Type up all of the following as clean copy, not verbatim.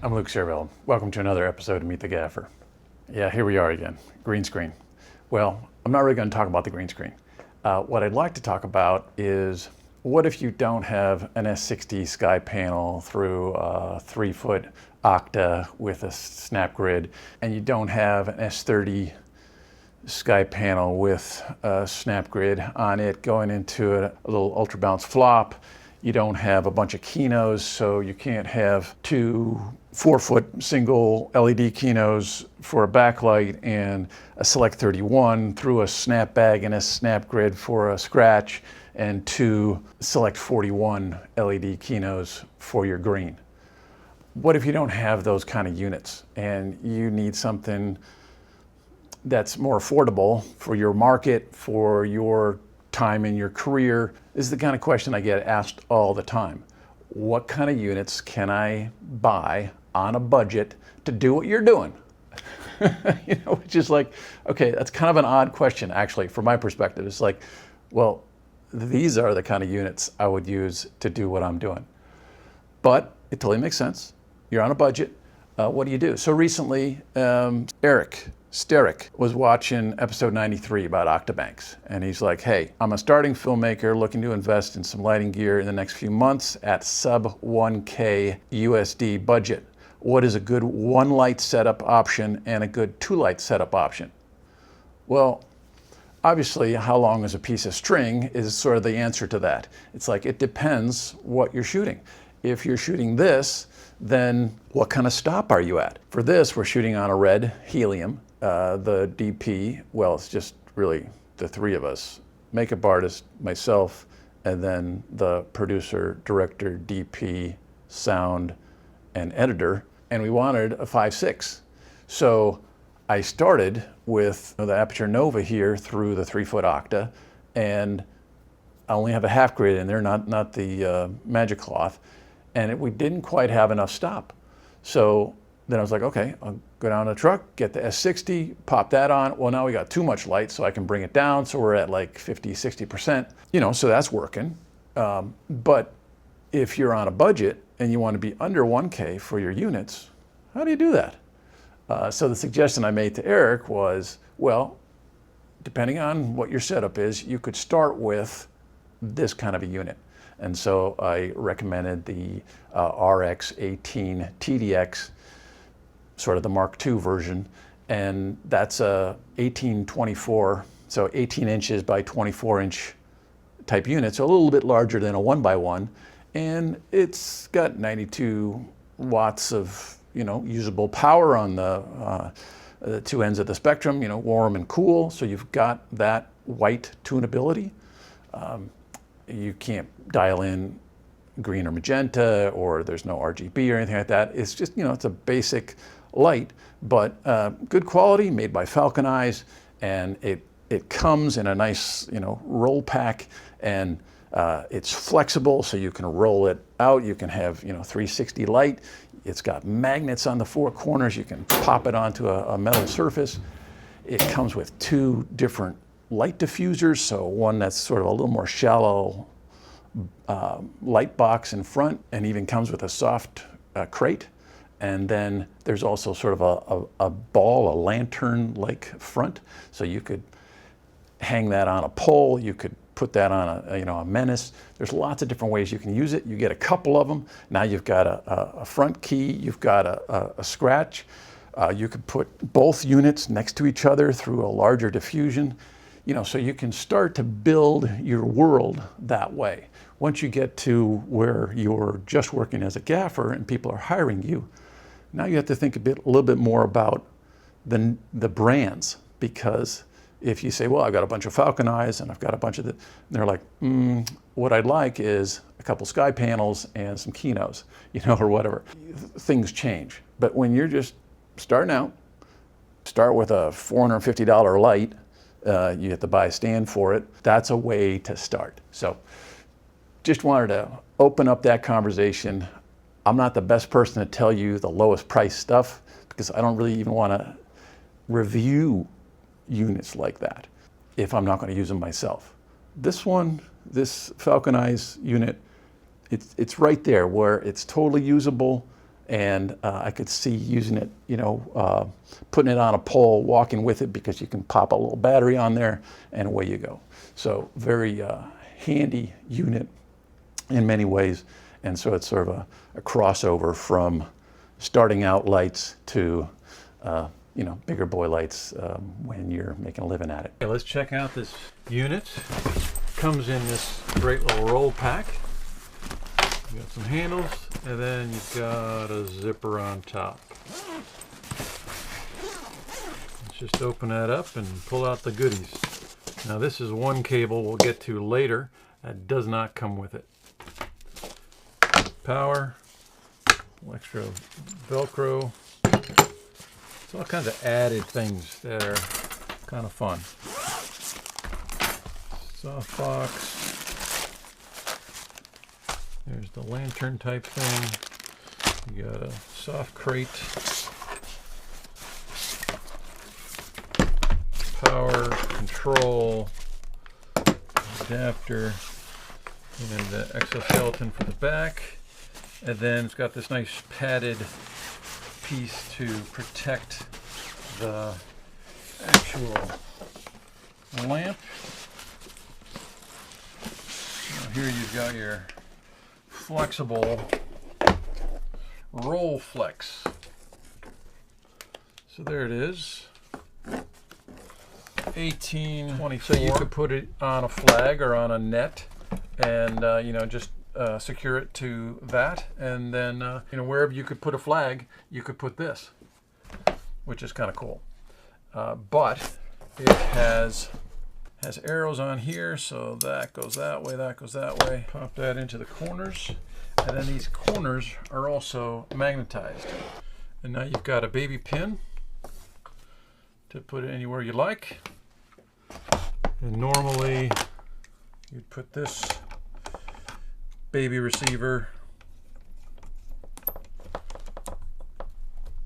I'm Luke Servell. Welcome to another episode of Meet the Gaffer. Yeah, here we are again, green screen. Well, I'm not really going to talk about the green screen. What I'd like to talk about is what if you don't have an S60 sky panel through a 3-foot octa with a snap grid, and you don't have an S30 sky panel with a snap grid on it going into a little ultra bounce flop. You don't have a bunch of Kinos, so you can't have two 4-foot single LED Kinos for a backlight and a Select 31 through a snap bag and a snap grid for a scratch, and two Select 41 LED Kinos for your green. What if you don't have those kind of units and you need something that's more affordable for your market, for your time in your career? This is the kind of question I get asked all the time. What kind of units can I buy on a budget to do what you're doing? Which is like, okay, that's kind of an odd question actually from my perspective. It's like, well, these are the kind of units I would use to do what I'm doing. But it totally makes sense. You're on a budget. What do you do? So recently, Eric Sterick was watching episode 93 about Octabanks, and he's like, hey, I'm a starting filmmaker looking to invest in some lighting gear in the next few months at sub 1K USD budget. What is a good 1-light setup option and a good 2-light setup option? Well, obviously, how long is a piece of string is sort of the answer to that. It's like, it depends what you're shooting. If you're shooting this, then what kind of stop are you at? For this, we're shooting on a red helium. The DP, well, it's just really the three of us, makeup artist, myself, and then the producer, director, DP, sound, and editor. And we wanted a 5.6. So I started with the Aperture Nova here through the 3-foot octa, and I only have a half grid in there, not the Magic Cloth, and we didn't quite have enough stop. So then I was like, okay, I'll go down to the truck, get the S60, pop that on. Well, now we got too much light, so I can bring it down, so we're at like 50, 60%. So that's working. But if you're on a budget and you want to be under 1K for your units, how do you do that? So the suggestion I made to Eric was, well, depending on what your setup is, you could start with this kind of a unit. And so I recommended the RX-18TDX, sort of the Mark II version, and that's a 1824, so 18 inches by 24 inch type unit, so a little bit larger than a 1x1, and it's got 92 watts of usable power on the two ends of the spectrum, warm and cool, so you've got that white tunability. You can't dial in green or magenta, or there's no RGB or anything like that. It's just, it's a basic light, but good quality, made by Falcon eyes, and it comes in a nice, roll pack, and it's flexible, so you can roll it out. You can have, 360 light. It's got magnets on the 4 corners. You can pop it onto a metal surface. It comes with 2 different light diffusers, so one that's sort of a little more shallow light box in front, and even comes with a soft crate. And then there's also sort of a ball, a lantern-like front, so you could hang that on a pole. You could put that on a menace. There's lots of different ways you can use it. You get a couple of them. Now you've got a front key. You've got a scratch. You could put both units next to each other through a larger diffusion. So you can start to build your world that way. Once you get to where you're just working as a gaffer and people are hiring you, now you have to think a little bit more about the brands, because if you say, well, I've got a bunch of Falcon eyes and I've got a bunch of they're like, what I'd like is a couple sky panels and some Kinos, or whatever. Things change. But when you're just starting out, start with a $450 light. You have to buy a stand for it. That's a way to start. So just wanted to open up that conversation. I'm not the best person to tell you the lowest price stuff, because I don't really even want to review units like that if I'm not going to use them myself. This Falcon Eyes unit, it's right there where it's totally usable And I could see using it, putting it on a pole, walking with it, because you can pop a little battery on there and away you go. So very handy unit in many ways. And so it's sort of a crossover from starting out lights to bigger boy lights when you're making a living at it. Okay, let's check out this unit. Comes in this great little roll pack. You got some handles, and then you've got a zipper on top. Let's just open that up and pull out the goodies. Now this is one cable we'll get to later that does not come with it. Power, extra Velcro. It's all kinds of added things that are kind of fun. Soft box. There's the lantern type thing. You got a soft crate. Power, control, adapter, and the exoskeleton for the back. And then it's got this nice padded piece to protect the actual lamp. Now here you've got your flexible roll flex. So there it is. 1824. So you could put it on a flag or on a net and just secure it to that, and then wherever you could put a flag, you could put this, which is kind of cool. But it has arrows on here, so that goes that way, that goes that way. Pop that into the corners, and then these corners are also magnetized. And now you've got a baby pin to put it anywhere you like. And normally you'd put this baby receiver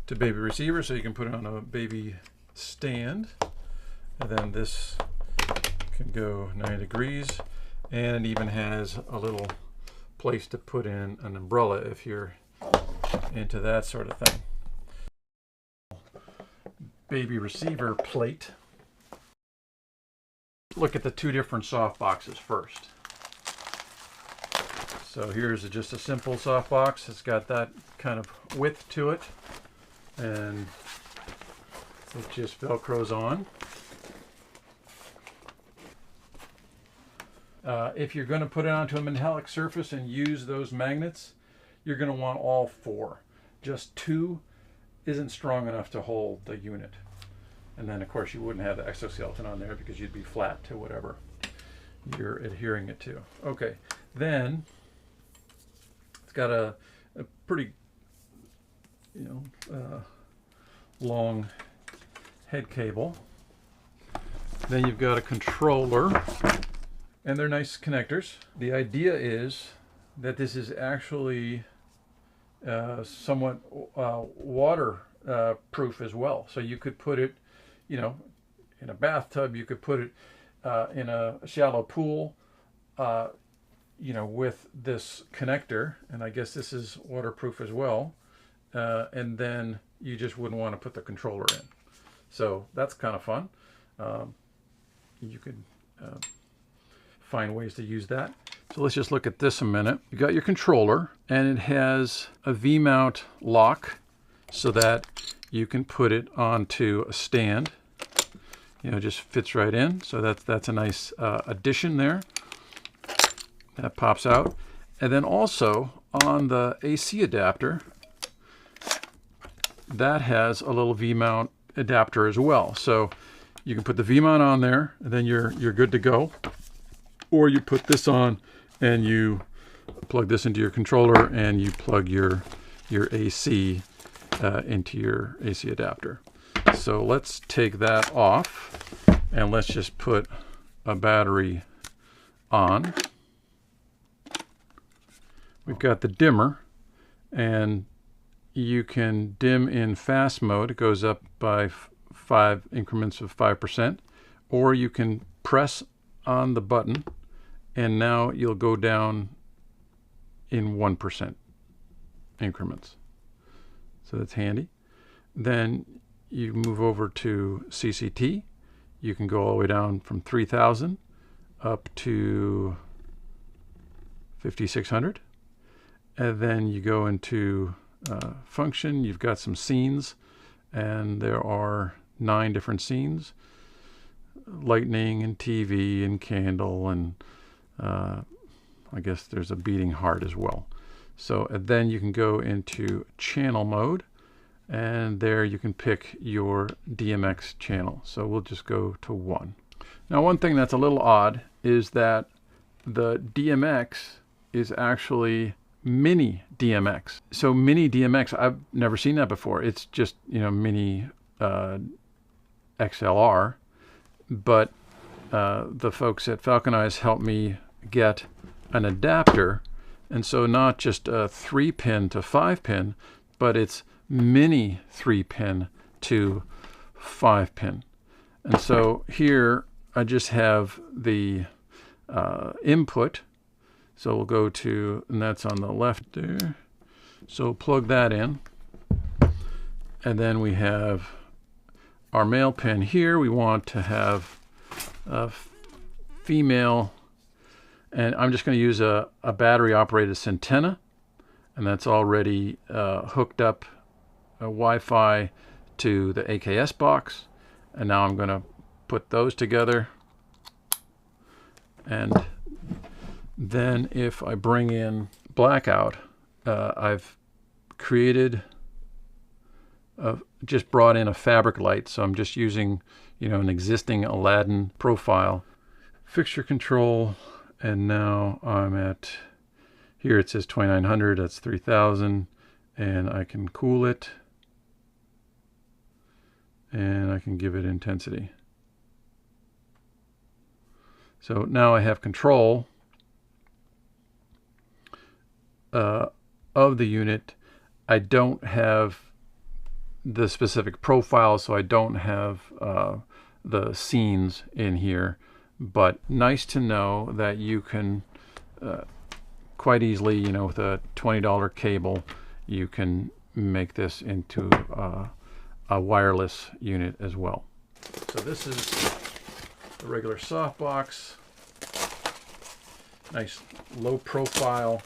to baby receiver, so you can put it on a baby stand, and then this can go 90 degrees, and it even has a little place to put in an umbrella if you're into that sort of thing. Baby receiver plate. Look at the two different soft boxes first. So here's just a simple soft box. It's got that kind of width to it, and it just Velcros on. If you're going to put it onto a metallic surface and use those magnets, you're going to want all four. Just two isn't strong enough to hold the unit. And then of course you wouldn't have the exoskeleton on there because you'd be flat to whatever you're adhering it to. Okay, then it's got a pretty long head cable. Then you've got a controller, and they're nice connectors. The idea is that this is actually somewhat water proof as well. So you could put it, in a bathtub. You could put it in a shallow pool, with this connector, and I guess this is waterproof as well. And then you just wouldn't want to put the controller in. So that's kind of fun. You could find ways to use that. So let's just look at this a minute. You got your controller, and it has a V-mount lock so that you can put it onto a stand. Just fits right in. So that's a nice addition there. That pops out. And then also on the AC adapter, that has a little V-mount adapter as well. So you can put the V-mount on there, and then you're good to go. Or you put this on and you plug this into your controller, and you plug your AC into your AC adapter. So let's take that off, and let's just put a battery on. We've got the dimmer, and you can dim in fast mode. It goes up by 5 increments of 5%, or you can press on the button, and now you'll go down in 1% increments. So that's handy. Then you move over to CCT. You can go all the way down from 3000 up to 5600. And then you go into function. You've got some scenes, and there are 9 different scenes: lightning and TV and candle, and I guess there's a beating heart as well. So and then you can go into channel mode, and there you can pick your DMX channel. So we'll just go to 1. Now, one thing that's a little odd is that the DMX is actually mini DMX. So mini DMX, I've never seen that before. It's just, mini XLR. But the folks at Falcon helped me get an adapter, and so not just a 3-pin to 5-pin, but it's mini 3-pin to 5-pin. And so here I just have the input. So we'll go to, and that's on the left there. So plug that in. And then we have our male pin here. We want to have a female, and I'm just going to use a battery operated Centena, and that's already hooked up Wi-Fi to the AKS box. And now I'm going to put those together. And then if I bring in blackout, I've created just brought in a fabric light. So I'm just using, an existing Aladdin profile. Fixture control, and now I'm at, here it says 2900, that's 3000, and I can cool it, and I can give it intensity. So now I have control of the unit. I don't have the specific profile, so I don't have the scenes in here, but nice to know that you can quite easily, with a $20 cable, you can make this into a wireless unit as well. So this is the regular softbox, nice low profile,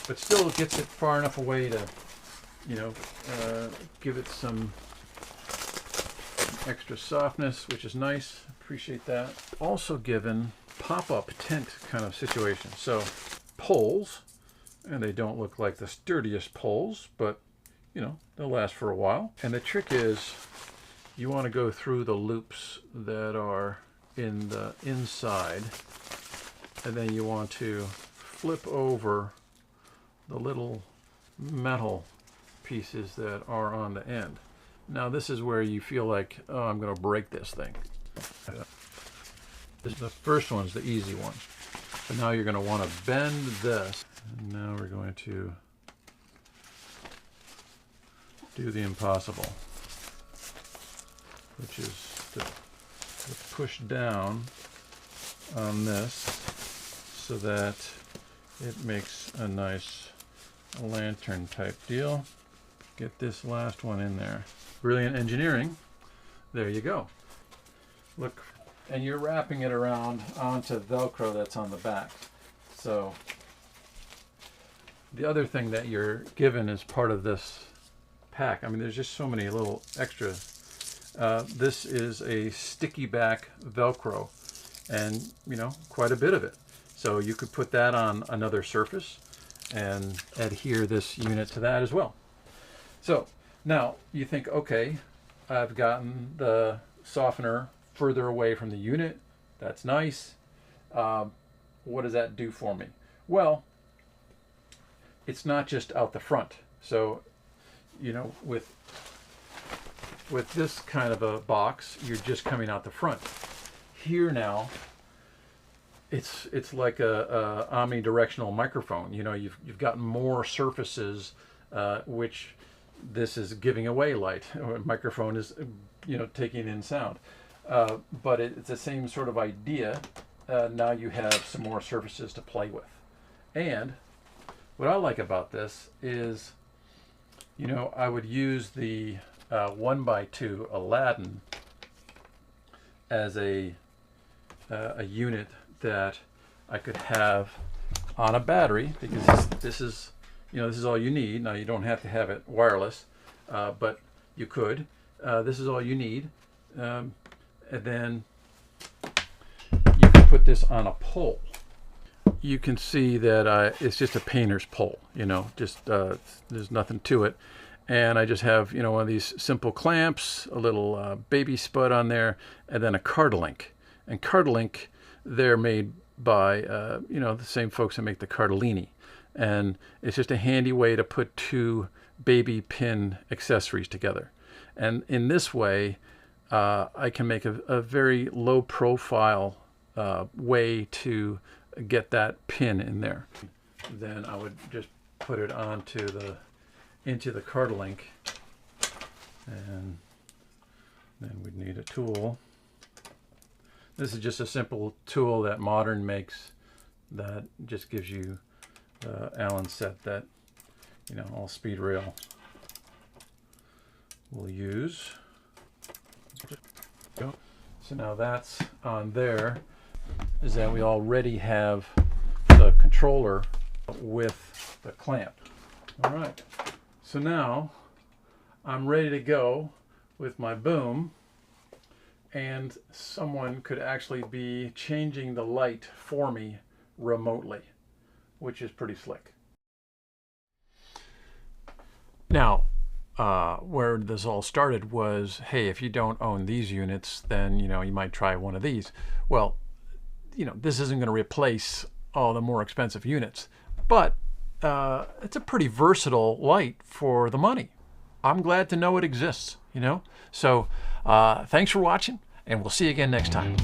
but still gets it far enough away to give it some extra softness, which is nice. Appreciate that. Also given pop-up tent kind of situation. So poles, and they don't look like the sturdiest poles, but they'll last for a while. And the trick is you want to go through the loops that are in the inside, and then you want to flip over the little metal pieces that are on the end. Now this is where you feel like, oh, I'm going to break this thing. The first one's the easy one. But now you're going to want to bend this. And now we're going to do the impossible, which is to push down on this so that it makes a nice lantern type deal. Get this last one in there. Brilliant engineering. There you go. Look, and you're wrapping it around onto Velcro that's on the back. So the other thing that you're given as part of this pack, there's just so many little extras. This is a sticky back Velcro, and quite a bit of it. So you could put that on another surface and adhere this unit to that as well. So now you think, okay, I've gotten the softener further away from the unit. That's nice. What does that do for me? Well, it's not just out the front. So, with this kind of a box, you're just coming out the front. Here now, it's like a omnidirectional microphone. You've got more surfaces, which this is giving away light. A microphone is, taking in sound. But it's the same sort of idea. Now you have some more surfaces to play with. And what I like about this is You know, I would use the 1x2 Aladdin as a unit that I could have on a battery, because this is, you know, this is all you need. Now, you don't have to have it wireless, but you could. This is all you need. And then you can put this on a pole. You can see that it's just a painter's pole, you know, just there's nothing to it. And I just have, you know, one of these simple clamps, a little baby spud on there, and then a cardalink. And cardalink, they're made by, you know, the same folks that make the cardellini. And it's just a handy way to put two baby pin accessories together. And in this way, I can make a very low profile way to get that pin in there. Then I would just put it into the cardalink, and then we'd need a tool. This is just a simple tool that Modern makes that just gives you the Allen set that, you know, all speed rail will use. So now that's on there, is that we already have the controller with the clamp. All right, so now I'm ready to go with my boom, and someone could actually be changing the light for me remotely, which is pretty slick. Now, where this all started was, hey, if you don't own these units, then, you know, you might try one of these. Well, you know, this isn't going to replace all the more expensive units, but it's a pretty versatile light for the money. I'm glad to know it exists, you know. So thanks for watching, and we'll see you again next time.